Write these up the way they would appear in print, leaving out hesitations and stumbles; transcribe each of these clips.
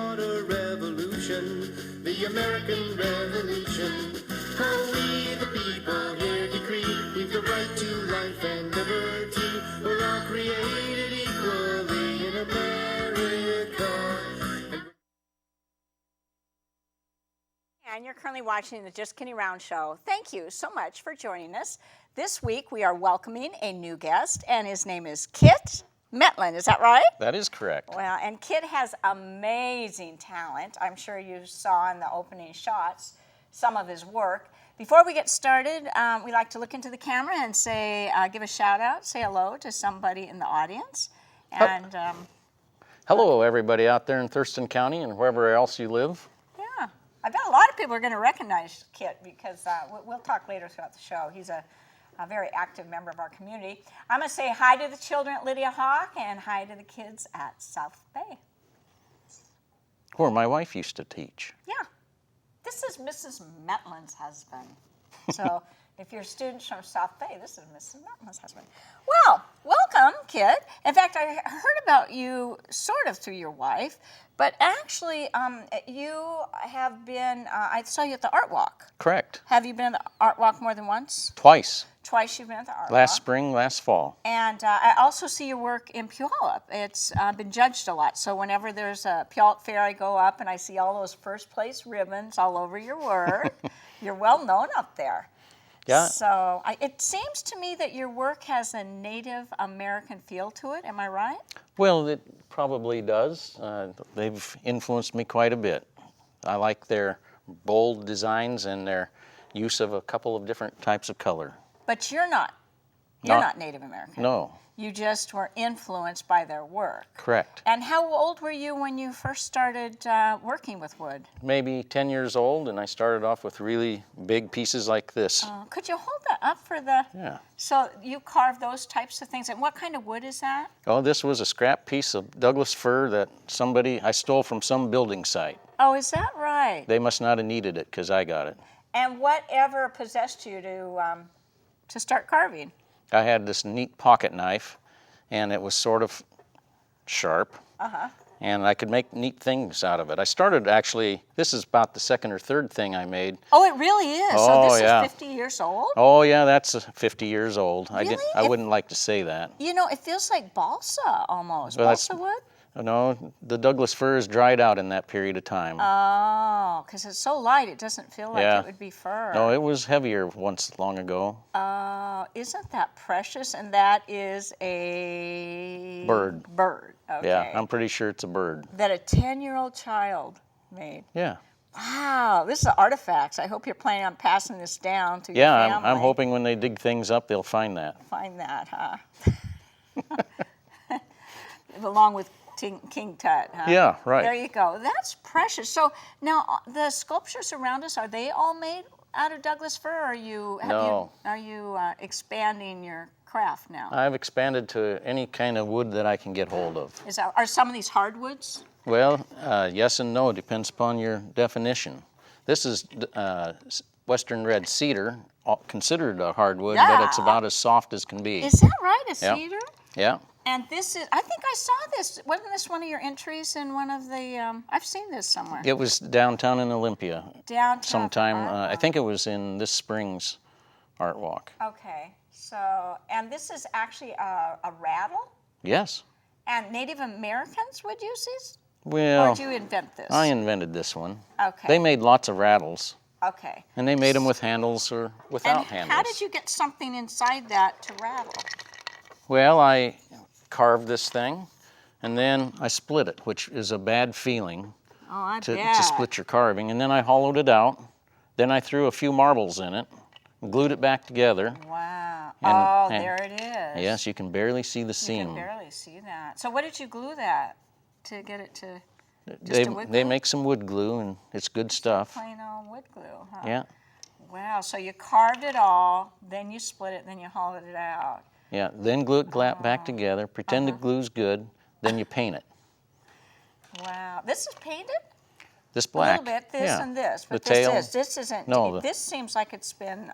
start a revolution, the American Revolution. Oh, we the people here decree, we've the right to life and liberty. We're all created equally in America. And you're currently watching the Just Kidding Around show. Thank you so much for joining us. This week we are welcoming a new guest, and his name is Kit Metlen. Is that right? That is correct. Well, and Kit has amazing talent. I'm sure you saw in the opening shots some of his work. Before we get started, we like to look into the camera and say, give a shout out, say hello to somebody in the audience. And hello, everybody out there in Thurston County and wherever else you live. yeah, I bet a lot of people are going to recognize Kit because we'll talk later throughout the show. He's a very active member of our community. I'm going to say hi to the children at Lydia Hawk and hi to the kids at South Bay. Where my wife used to teach. Yeah. This is Mrs. Metlen's husband. So if you're students from South Bay, this is Mrs. Metlen's husband. Well, welcome, Kit. In fact, I heard about you sort of through your wife, but actually you have been, I saw you at the Art Walk. Correct. Have you been at the Art Walk more than once? Twice. Twice you've been at the Art Walk. Last spring, last fall. And I also see your work in Puyallup. It's been judged a lot. So whenever there's a Puyallup Fair, I go up and I see all those first place ribbons all over your work. You're well known up there. Yeah. So it seems to me that your work has a Native American feel to it. Am I right? Well, it probably does. They've influenced me quite a bit. I like their bold designs and their use of a couple of different types of color. But you're not Native American. No. You just were influenced by their work. Correct. And how old were you when you first started working with wood? Maybe 10 years old, and I started off with really big pieces like this. Could you hold that up for the... Yeah. So you carve those types of things. And what kind of wood is that? Oh, this was a scrap piece of Douglas fir that I stole from some building site. Oh, is that right? They must not have needed it because I got it. And whatever possessed you to start carving? I had this neat pocket knife, and it was sort of sharp, and I could make neat things out of it. I started actually, this is about the second or third thing I made. Oh, it really is? Oh, so this yeah. is 50 years old? Oh, yeah, that's 50 years old. Really? I wouldn't like to say that. You know, it feels like balsa almost. Well, Balsa wood? No, the Douglas fir is dried out in that period of time. Oh, because it's so light it doesn't feel like Yeah. it would be fir. No, it was heavier once long ago. Isn't that precious? And that is a... Bird. Bird, okay. Yeah, I'm pretty sure it's a bird. That a 10-year-old child made. Yeah. Wow, this is artifacts. I hope you're planning on passing this down to your Yeah, family. I'm hoping when they dig things up, they'll find that. Find that, huh? Along with King Tut, huh? Yeah, right. There you go. That's precious. So now the sculptures around us, are they all made out of Douglas fir, or are you expanding your craft now? I've expanded to any kind of wood that I can get hold of. Are some of these hardwoods? Well, yes and no. It depends upon your definition. This is western red cedar, considered a hardwood, but it's about as soft as can be. Is that right, a Yep. cedar? Yeah. And this is, I think I saw this. Wasn't this one of your entries in one of the, I've seen this somewhere. It was downtown in Olympia. Downtown. Sometime, I think it was in this spring's Art Walk. Okay, so, and this is actually a rattle? Yes. And Native Americans would use these? Well, Or did you invent this? I invented this one. Okay. They made lots of rattles. Okay. And they made them with handles or without And handles. how did you get something inside that to rattle? Well, I carved this thing, and then I split it, which is a bad feeling Oh, I to bet. split your carving. And then I hollowed it out. Then I threw a few marbles in it, glued it back together. Wow. And- there it is. Yes, you can barely see the You seam. can barely see that. So what did you glue that to get it to? They, a wood they glue? make some wood glue, and it's good stuff. Plain old wood glue, huh? Yeah, Wow, so you carved it all, then you split it, then you hollowed it out. yeah. Then glue it back together. Pretend the glue's good. Then you paint it. Wow. This is painted? This black. A little bit, this yeah. and this. But The tail. this isn't. No, This seems like it's been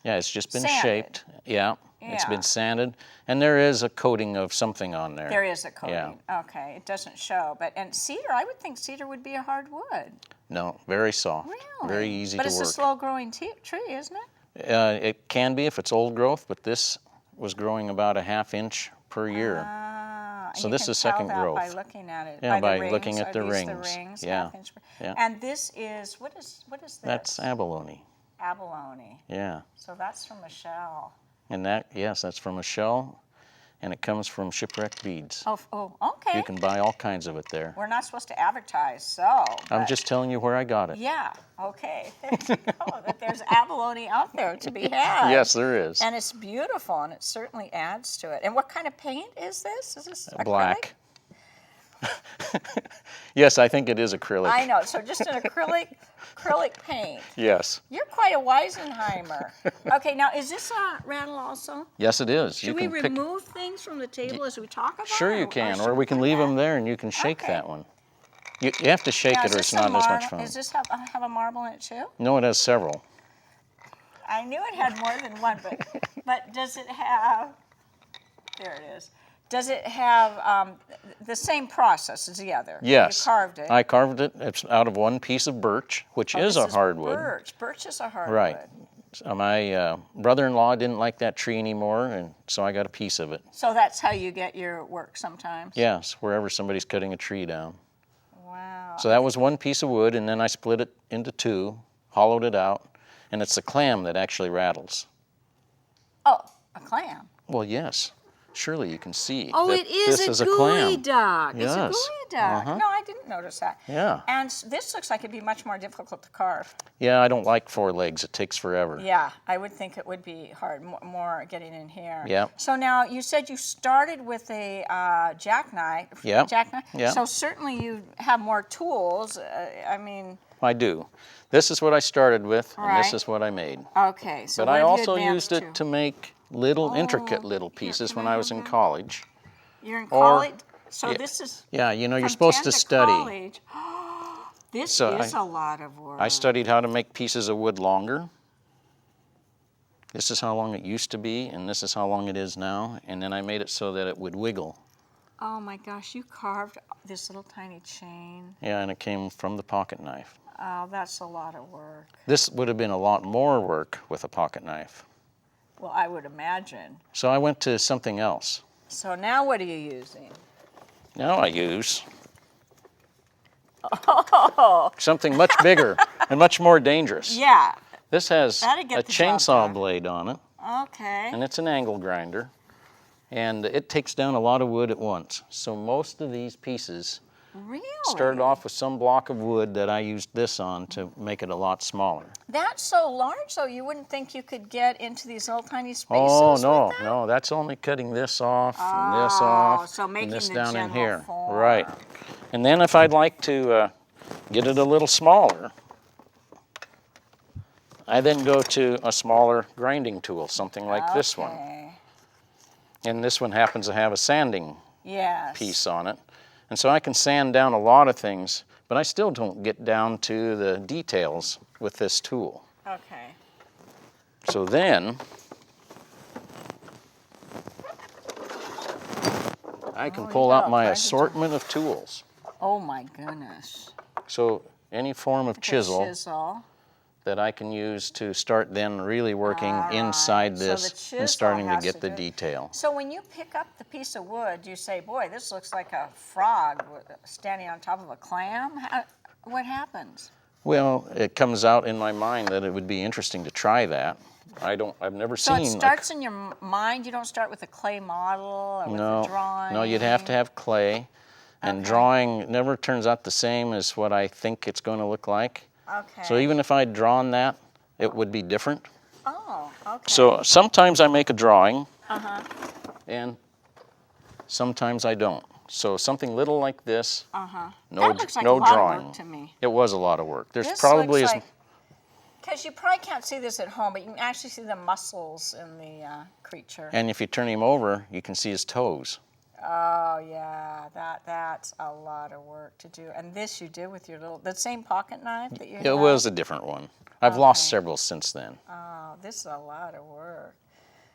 Yeah, it's just been Sanded. shaped. Yeah, it's Yeah. been sanded, and there is a coating of something on there. There is a coating. Yeah. Okay, it doesn't show. And cedar, I would think cedar would be a hard wood. No, very soft. Really? Very easy but to it's work. a slow-growing tree, isn't it? It can be if it's old growth, but this was growing about a half-inch per year. Ah, So and this you is can second tell that growth. by looking at it. Yeah, by the by rings. looking at Are the these rings. The rings, Yeah. half-inch. Yeah. And this is what is this? That's abalone. Abalone. Yeah. So that's from a shell. And yes, that's from a shell, and it comes from shipwrecked beads. Oh, okay. You can buy all kinds of it there. We're not supposed to advertise, so. I'm but- just telling you where I got it. Yeah. Okay. There you go. That there's abalone out there to be had. Yes, there is. And it's beautiful, and it certainly adds to it. And what kind of paint is this? Is this acrylic? Black. Yes, I think it is acrylic. I know. So just an acrylic paint. Yes. You're quite a Weisenheimer. Okay, now is this a rattle also? Yes, it is. Should we remove things from the table as we talk about Sure it? you can, should or we can put leave that? them there and you can shake Okay. that one. You have to shake Now, it is or this it's a not as much mar- fun. Does this have a marble in it too? No, it has several. I knew it had more than one, but does it have? There it is. Does it have the same process as the other? Yes. You carved it. I carved it. It's out of one piece of birch, which Oh, is this a hardwood. Birch. Birch is a hardwood. Right. My brother-in-law didn't like that tree anymore, and so I got a piece of it. So that's how you get your work sometimes? Yes, wherever somebody's cutting a tree down. Wow. So that was one piece of wood, and then I split it into two, hollowed it out, and it's the clam that actually rattles. Oh, a clam. Well, yes. Surely you can see. Oh, that it is this a is gooey clam. duck. It's a Yes. gooey duck. Uh-huh. No, I didn't notice that. Yeah. And this looks like it'd be much more difficult to carve. Yeah, I don't like four legs. It takes forever. Yeah, I would think it would be hard, more getting in here. Yeah. So now you said you started with a jackknife. Yeah. Jackknife. Yeah. So certainly you have more tools. I mean, I do. This is what I started with, and Right. this is what I made. okay. So But what I have you also advanced used it to make intricate little pieces can when I I was have in that? college. You're in or- college. So yeah. this is. Yeah, you know, you're from supposed 10 to study. College. This So is a lot of work. I studied how to make pieces of wood longer. This is how long it used to be, and this is how long it is now. And then I made it so that it would wiggle. Oh my gosh, you carved this little tiny chain. Yeah, and it came from the pocket knife. Oh, that's a lot of work. This would have been a lot more work with a pocket knife. Well, I would imagine. So I went to something else. So now what are you using? Now I use Oh, something much bigger and much more dangerous. yeah. This has That'd get a the job chainsaw done. blade on it, Okay. and it's an angle grinder, and it takes down a lot of wood at once. So most of these pieces Really? started off with some block of wood that I used this on to make it a lot smaller. That's so large, though. You wouldn't think you could get into these little tiny spaces. Oh, no, with that? no, that's only cutting this off and this off so making and this the down in general here. form. Right. And then if I'd like to get it a little smaller, I then go to a smaller grinding tool, something like this one. Okay. And this one happens to have a sanding Yes. piece on it. And so I can sand down a lot of things, but I still don't get down to the details with this tool. Okay. So then I can Oh, you pull got out all my kinds of assortment of tools. Oh my goodness. So any form of The chisel chisel. that I can use to start then really working All right. inside So this the chisel and starting to has get to the do it. detail. So when you pick up the piece of wood, you say, boy, this looks like a frog standing on top of a clam? What happens? Well, it comes out in my mind that it would be interesting to try that. I've never So seen it starts in your mind? You don't start with a clay model or with a drawing? No, you'd have to have clay. And Okay. drawing never turns out the same as what I think it's going to look like. Okay. So even if I'd drawn that, it would be different. Oh, okay. So sometimes I make a drawing, Uh-huh. and sometimes I don't. So something little like this, Uh-huh. no, That looks like no a lot drawing. of work to me. It was a lot of work. There's This probably looks as like, because you probably can't see this at home, but you can actually see the muscles in the creature. and if you turn him over, you can see his toes. Oh yeah, that's a lot of work to do. And this you did with your the same pocket knife that you had? It was a different one. I've lost several since then. Oh, this is a lot of work.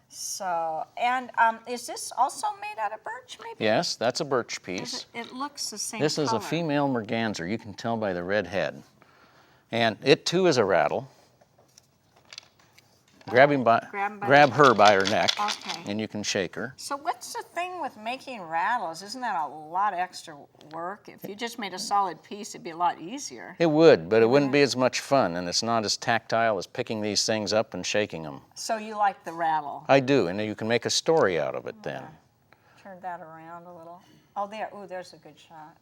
So, and is this also made out of birch, maybe? Yes, that's a birch piece. It looks the same This is a color. female merganser. You can tell by the red head. And it too is a rattle. Grab her by her neck, Okay. and you can shake her. So what's the thing with making rattles? Isn't that a lot of extra work? If you just made a solid piece, it'd be a lot easier. It would, but it wouldn't be as much fun, and it's not as tactile as picking these things up and shaking them. So you like the rattle? I do, and you can make a story out of it then. Turn that around a little. Oh, there. Ooh, there's a good shot.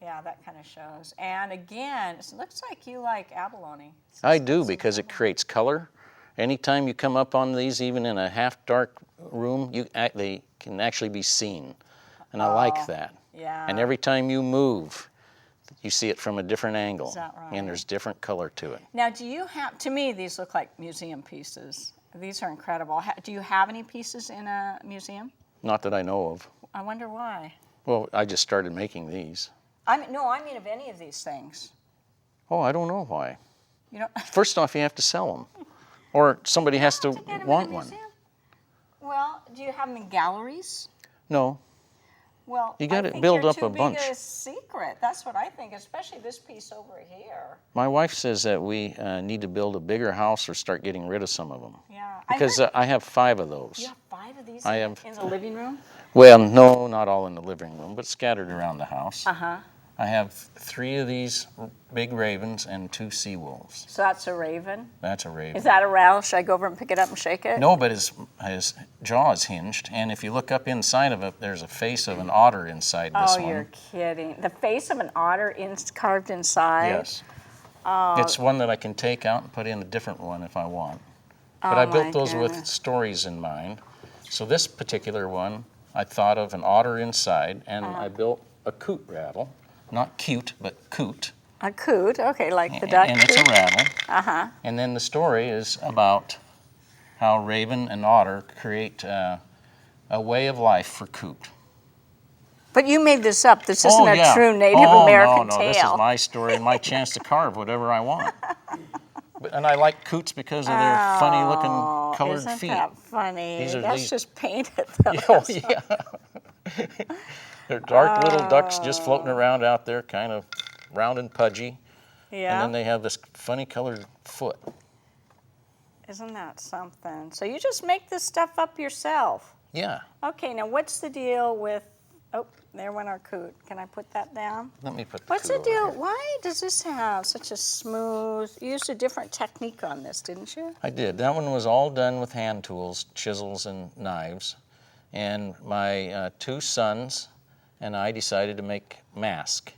Yeah, that kind of shows. And again, it looks like you like abalone. I do, because it creates color. Anytime you come up on these, even in a half-dark room, they can actually be seen, and I like that. Yeah. And every time you move, you see it from a different angle. Is that right? And there's different color to it. Now, do you have, to me, these look like museum pieces. These are incredible. Do you have any pieces in a museum? Not that I know of. I wonder why. Well, I just started making these. I mean of any of these things. Oh, I don't know why. You know, First off, you have to sell them. Or somebody has to get 'em in want a one. museum? Well, do you have them in galleries? No. Well, You gotta I think build you're up too a bunch. big a secret. That's what I think, especially this piece over here. My wife says that we need to build a bigger house or start getting rid of some of them. Yeah. Because I have 5 of those. You have 5 of these I in have- the living room? Well, no, not all in the living room, but scattered around the house. Uh-huh. I have 3 of these big ravens and 2 sea wolves. So that's a raven. That's a raven. Is that a rattle? Should I go over and pick it up and shake it? No, but his jaw is hinged, and if you look up inside of it, there's a face of an otter inside this Oh, one. you're kidding. The face of an otter carved inside? Yes. It's one that I can take out and put in a different one if I want. But I Oh, built my those with goodness. stories in mind. So this particular one, I thought of an otter inside, and I built a coot rattle. Not cute, but coot. A coot, okay, like the duck And it's a coot. rattle. Uh-huh. And then the story is about how raven and otter create a way of life for coot. But you made this up. This isn't a yeah. true Native Oh, American no, tale. this is my story and my chance to carve whatever I want. And I like coots because of their funny-looking colored Isn't feet. that funny? These are That's these- just painted, though. Oh, yeah. They're dark little ducks just floating around out there, kind of round and pudgy. Yeah. And then they have this funny colored foot. Isn't that something? So you just make this stuff up yourself. Yeah. Okay, now what's the deal with, oh, there went our coot. Can I put that down? Let me put the What's coot the over deal? here. Why does this have such a smooth, you used a different technique on this, didn't you? I did. That one was all done with hand tools, chisels and knives. And my 2 sons and I decided to make mask.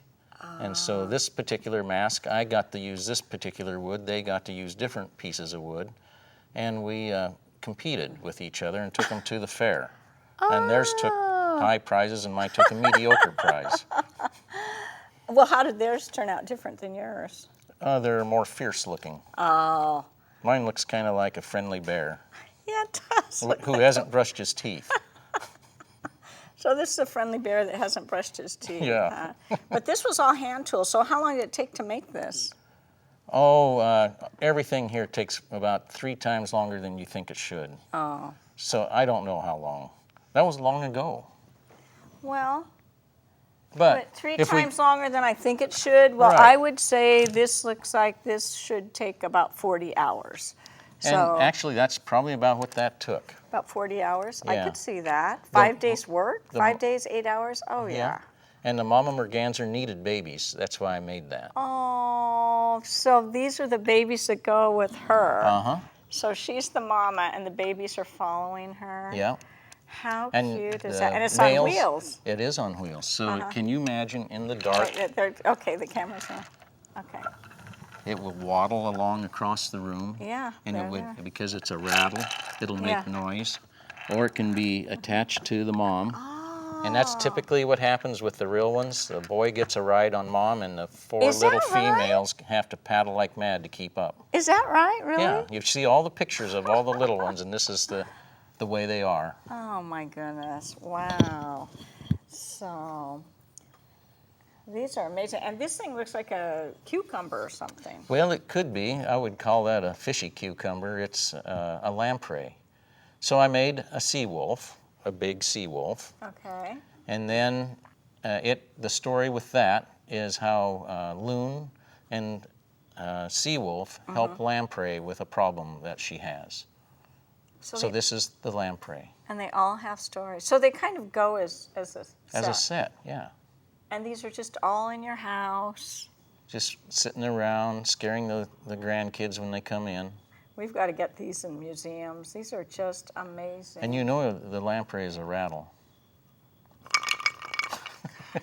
And so this particular mask, I got to use this particular wood. They got to use different pieces of wood. And we competed with each other and took them to the fair. And theirs took high prizes and mine took a mediocre prize. Well, how did theirs turn out different than yours? They're more fierce looking. Oh, Mine looks kind of like a friendly bear yeah, it does. who hasn't brushed his teeth. So this is a friendly bear that hasn't brushed his teeth. Yeah. huh? But this was all hand tools. So how long did it take to make this? Oh, everything here takes about 3 times longer than you think it should. Oh, So I don't know how long. That was long ago. well, But, but 3 if we- times longer than I think it should. Well, Right. I would say this looks like this should take about 40 hours. So and actually, that's probably about what that took. about 40 hours. I Yeah. could see that. 5 days work? the- 5 days, 8 hours? Oh, yeah. And the mama merganser needed babies. That's why I made that. Oh, so these are the babies that go with her. Uh-huh. So she's the mama and the babies are following her. Yeah. How And cute is the that? And it's males- on wheels. It is on wheels. So Uh-huh. can you imagine in the dark, Okay, the camera's on. Okay. it will waddle along across the room. Yeah, And they're it would, there. because it's a rattle, it'll make Yeah. noise. Or it can be attached to the mom. Oh. And that's typically what happens with the real ones. The boy gets a ride on mom, and the 4 Is that little right? females have to paddle like mad to keep up. Is that right, really? Yeah, you see all the pictures of all the little ones, and this is the the way they are. Oh my goodness! Wow. So these are amazing, and this thing looks like a cucumber or something. Well, it could be. I would call that a fishy cucumber. It's a lamprey. So I made a sea wolf, a big sea wolf, Okay. and then the story with that is how loon and sea wolf help lamprey with a problem that she has. So this is the lamprey. And they all have stories. So they kind of go as a set. As a set, yeah. And these are just all in your house. Just sitting around, scaring the grandkids when they come in. We've got to get these in museums. These are just amazing. And you know the lamprey is a rattle.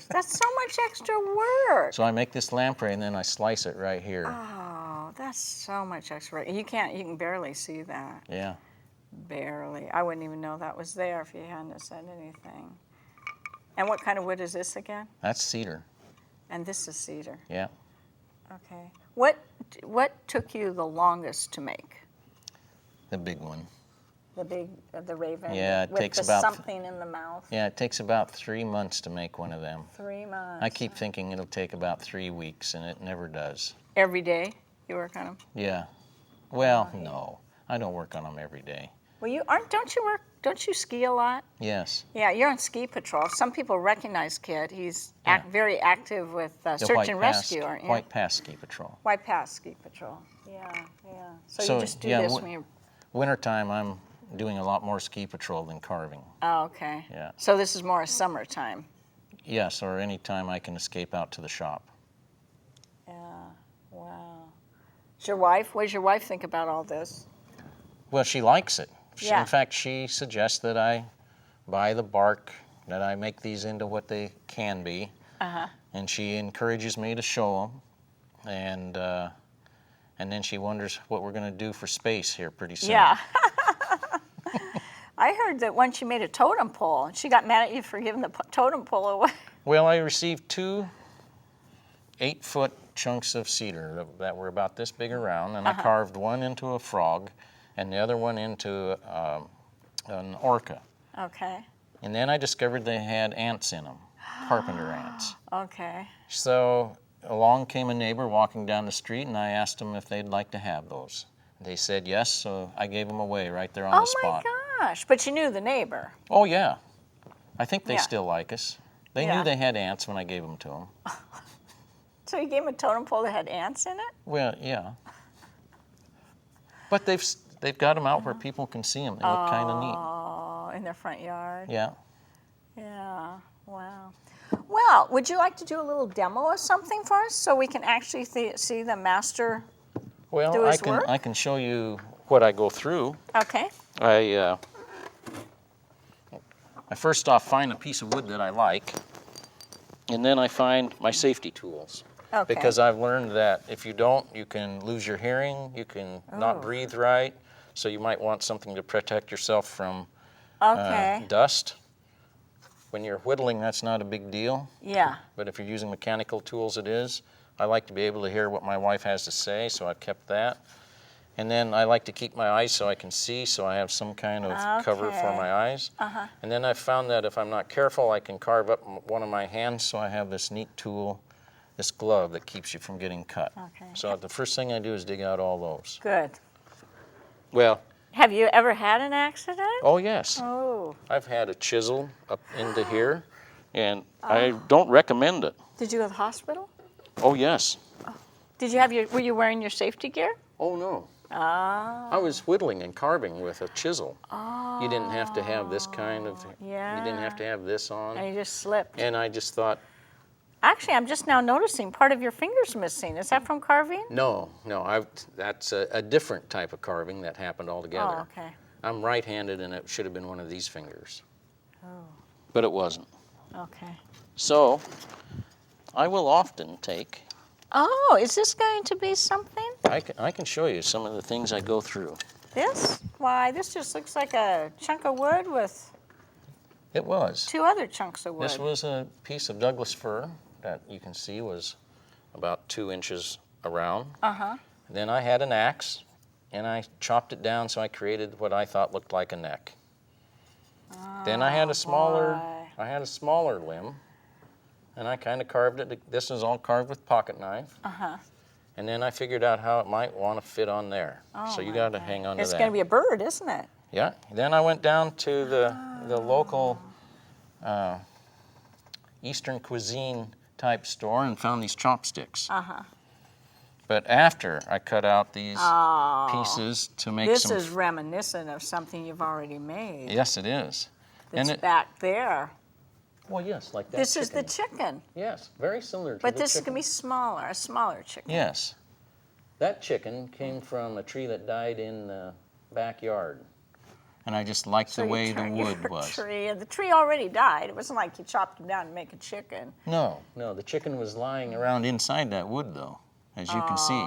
That's so much extra work. So I make this lamprey and then I slice it right here. Oh, that's so much extra work. You can barely see that. Yeah. Barely. I wouldn't even know that was there if you hadn't said anything. And what kind of wood is this again? That's cedar. And this is cedar. Yeah. Okay. What took you the longest to make? The big one. The raven. Yeah, it with takes the about something in the mouth. Yeah, it takes about 3 months to make one of them. 3 months. I keep thinking it'll take about 3 weeks, and it never does. Every day you work on them. Yeah. Well, no, I don't work on them every day. Well, don't you ski a lot? Yes. Yeah, you're on ski patrol. Some people recognize Kid. He's very active with The search White and Pass- rescue, aren't you? White Pass Ski Patrol. White Pass Ski Patrol. Yeah. So So, you just do yeah, this when you're. Wintertime, I'm doing a lot more ski patrol than carving. Oh, okay. Yeah. So this is more a summertime. Yes, or any time I can escape out to the shop. Yeah. Wow. What does your wife think about all this? Well, she likes it. Yeah. In fact, she suggests that I buy the bark, that I make these into what they can be. Uh-huh. And she encourages me to show them. And then she wonders what we're going to do for space here pretty soon. Yeah. I heard that once you made a totem pole, and she got mad at you for giving the totem pole away. Well, I received 2 8-foot chunks of cedar that were about this big around, and I carved one into a frog and the other one into an orca. Okay. And then I discovered they had ants in them, carpenter ants. Okay. So along came a neighbor walking down the street, and I asked them if they'd like to have those. They said yes, so I gave them away right there on the spot. Oh my gosh! But you knew the neighbor. Oh yeah, I think they Yeah. still like us. They Yeah. knew they had ants when I gave them to them. So you gave him a totem pole that had ants in it? Well, yeah. But they've got them out where people can see them. They look kind of neat. Oh, in their front yard. Yeah. Yeah. Wow. Well, would you like to do a little demo of something for us so we can actually see the master? Well, Do his work? I can show you what I go through. Okay. I first off find a piece of wood that I like, and then I find my safety tools. Okay. Because I've learned that if you don't, you can lose your hearing, you can not breathe right, so you might want something to protect yourself from Okay. dust. When you're whittling, that's not a big deal, Yeah. but if you're using mechanical tools, it is. I like to be able to hear what my wife has to say, so I've kept that. And then I like to keep my eyes so I can see, so I have some kind of cover for Okay. my eyes. And then I've found that if I'm not careful, I can carve up one of my hands, so I have this neat tool, this glove that keeps you from getting cut. Okay. So the first thing I do is dig out all those. Good. Well, Have you ever had an accident? oh yes, Oh. I've had a chisel up into here, and I don't recommend it. Did you go to the hospital? Oh yes. Were you wearing your safety gear? Oh no. Ah. I was whittling and carving with a chisel. You didn't have to have this kind of, you didn't have to have this on. And you just slipped. And I just thought, Actually, I'm just now noticing part of your finger's missing. Is that from carving? no, that's a different type of carving that happened altogether. Oh, okay. I'm right-handed, and it should have been one of these fingers. Oh. But it wasn't. Okay. So I will often take, Oh, is this going to be something? I can show you some of the things I go through. This? Why, this just looks like a chunk of wood with It was. 2 other chunks of wood. This was a piece of Douglas fir that you can see was about 2 inches around. Uh-huh. Then I had an axe, and I chopped it down so I created what I thought looked like a neck. Then I had a smaller, boy. limb, and I kind of carved it. This is all carved with pocket knife. And then I figured out how it might want to fit on there. So you got to hang on to that. It's going to be a bird, isn't it? Yeah. Then I went down to the local Eastern cuisine type store and found these chopsticks. But after I cut out these pieces to make This some... is reminiscent of something you've already made. Yes, it is. It's back there. Well, yes, like that. This is the chicken. Yes, very similar to But the this is chicken. going to be smaller, a smaller chicken. Yes. That chicken came from a tree that died in the backyard. And I just liked the way the wood was. Tree, and the tree already died. It wasn't like you chopped him down to make a chicken. No, the chicken was lying around inside that wood, though, as you can see.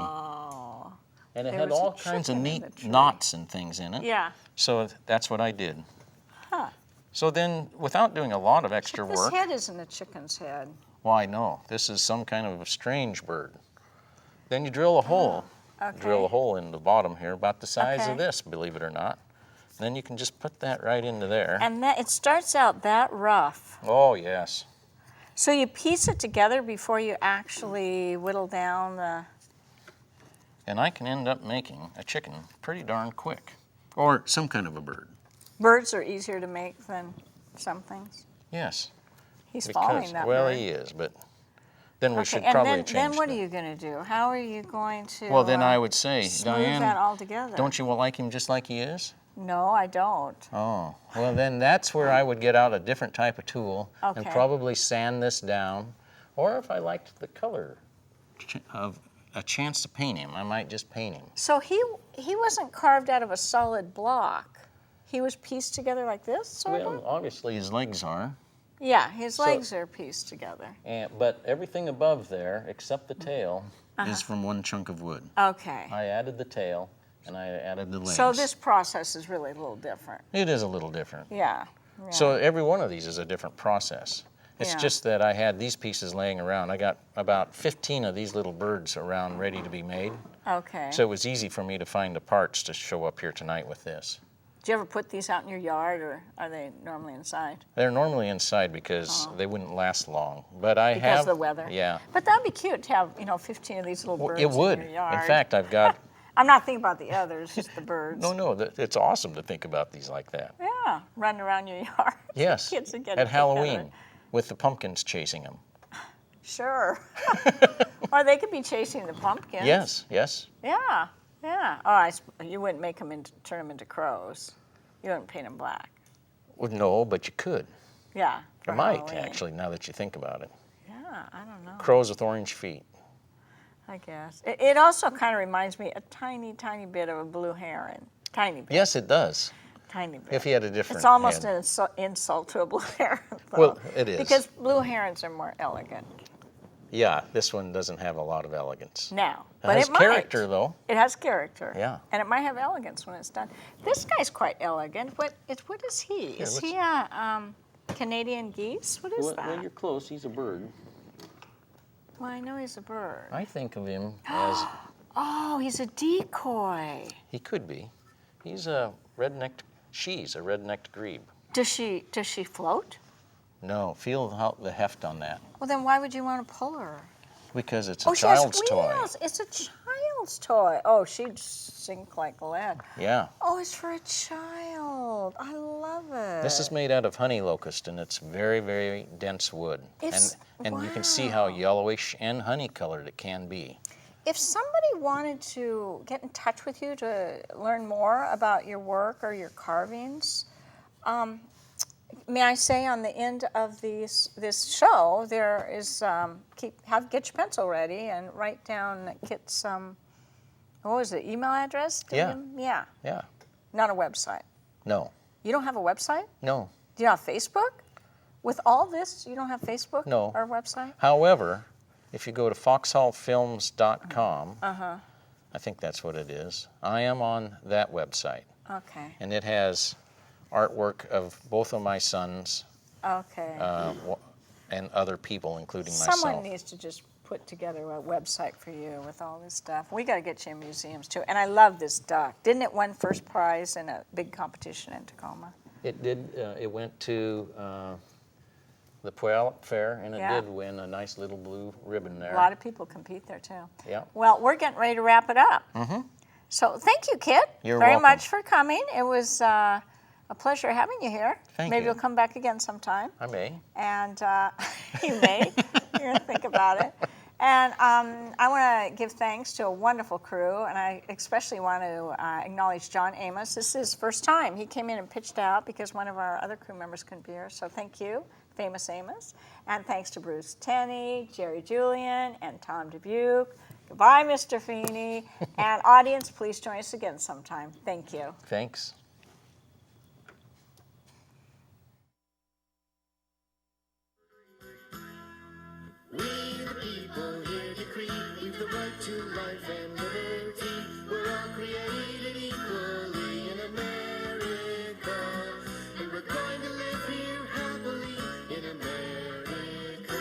And it had all kinds of neat knots and things in it. Yeah. So that's what I did. So then, without doing a lot of extra This work... head isn't a chicken's head. Why, no. This is some kind of a strange bird. Then you drill a hole. Drill a hole in the bottom here, about the size of this, believe it or not. Then you can just put that right into there. And it starts out that rough. Oh, yes. So you piece it together before you actually whittle down the... And I can end up making a chicken pretty darn quick. Or some kind of a bird. Birds are easier to make than some things. Yes. He's following that well, bird. he is, but then we should and probably change then what that. are you going to do? How are you going to Well, then I would say, smooth Diane, that all together? don't you like him just like he is? No, I don't. Oh, well then that's where I would get out a different type of tool and probably sand this down. Or if I liked the color of a chance to paint him, I might just paint him. So he wasn't carved out of a solid block. He was pieced together like this, sort of? Well, obviously his legs are. Yeah, his legs are pieced together. But everything above there, except the tail, is from one chunk of wood. Okay. I added the tail, and I added the legs. So this process is really a little different. It is a little different. Yeah. So every one of these is a different process. It's just that I had these pieces laying around. I got about 15 of these little birds around ready to be made. Okay. So it was easy for me to find the parts to show up here tonight with this. Do you ever put these out in your yard, or are they normally inside? They're normally inside because they wouldn't last long. But Because of the weather? Yeah. But that'd be cute to have, 15 of these little birds It would. in your yard. In fact, I've got... I'm not thinking about the others, just the birds. No, it's awesome to think about these like that. Yeah, running around your yard. Yes, Kids are getting at Halloween, together. with the pumpkins chasing them. Sure. Or they could be chasing the pumpkins. Yes. Yeah. You wouldn't make them turn them into crows. You wouldn't paint them black. Well, no, but you could. Yeah. You for might, Halloween. actually, now that you think about it. Yeah, I don't know. Crows with orange feet. I guess. It also kind of reminds me a tiny, tiny bit of a blue heron. Tiny bit. Yes, it does. Tiny bit. If he had a different It's almost head. an insult to a blue heron. Though, Well, it is. Because blue herons are more elegant. Yeah, this one doesn't have a lot of elegance. Now. It But has it might. character, though. It has character. Yeah. And it might have elegance when it's done. This guy's quite elegant. What is he? Is he a Canadian geese? What is that? Well, you're close. He's a bird. Well, I know he's a bird. I think of him as... Oh, he's a decoy. He could be. She's a rednecked grebe. Does she float? No, feel the heft on that. Well, then why would you want to pull her? Because it's a She has child's toy. wheels. It's a child's toy. Oh, she'd sink like lead. Yeah. Oh, it's for a child. I love it. This is made out of honey locust, and it's very, very dense wood. And you can see how yellowish and honey colored it can be. If somebody wanted to get in touch with you to learn more about your work or your carvings, may I say on the end of this show there is get your pencil ready and write down Kit's what was it, email address? Yeah. Not a website. No. You don't have a website? No. Do you have Facebook? With all this, you don't have Facebook? No. Or a website? However, if you go to foxhallfilms.com, I think that's what it is, I am on that website. Okay. And it has artwork of both of my sons and other people, including myself. Someone needs to just put together a website for you with all this stuff. We got to get you in museums too. And I love this duck. Didn't it win first prize in a big competition in Tacoma? It did. It went to the Puyallup Fair, and it Yeah. did win a nice little blue ribbon there. A lot of people compete there too. Yeah. Well, we're getting ready to wrap it up. Mm-hmm. So thank you, Kit, You're very welcome. much for coming. It was a pleasure having you here. Thank Maybe you. you'll come back again sometime. I may. And you may. You're going to think about it. And I want to give thanks to a wonderful crew, and I especially want to acknowledge John Amos. This is his first time. He came in and pitched out because one of our other crew members couldn't be here. So thank you, Famous Amos. And thanks to Bruce Tenney, Jerry Julian, and Tom Dubuque. Goodbye, Mr. Feeney. And audience, please join us again sometime. Thank you. Thanks. We the people here decree we've the right to life and liberty. We're all created equally in America, and we're going to live here happily in America.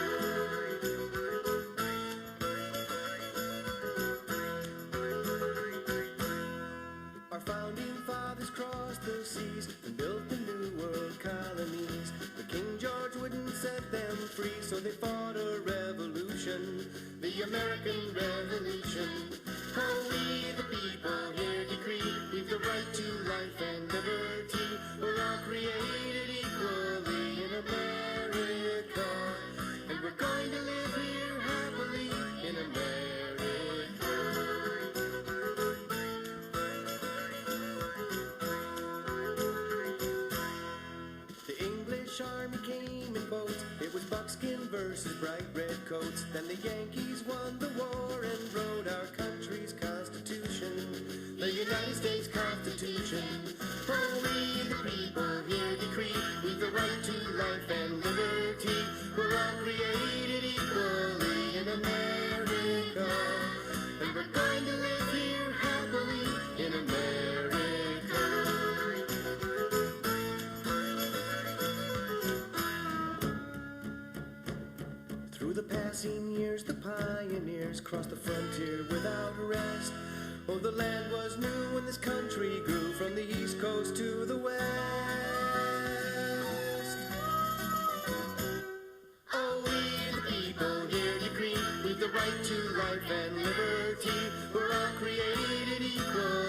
Our founding fathers crossed the seas and built the new world colonies. But King George wouldn't set them free, so they fought a revolution, the American Revolution. Oh, we the people here decree we've the right to life and liberty. We're all created equally in America, and we're going to live here happily in America. The English army came in boats. It was buckskin versus bright red coats. Then the Yankees won the war and wrote our country's constitution, the United States Constitution. Oh, we the people here decree we've the right to life and liberty. We're all created equally in America, and we're going to live here happily in America. Through the passing years, the pioneers crossed the frontier without rest. Oh, the land was new when this country grew from the East Coast to the West. Oh, we the people here decree we've the right to life and liberty. We're all created equal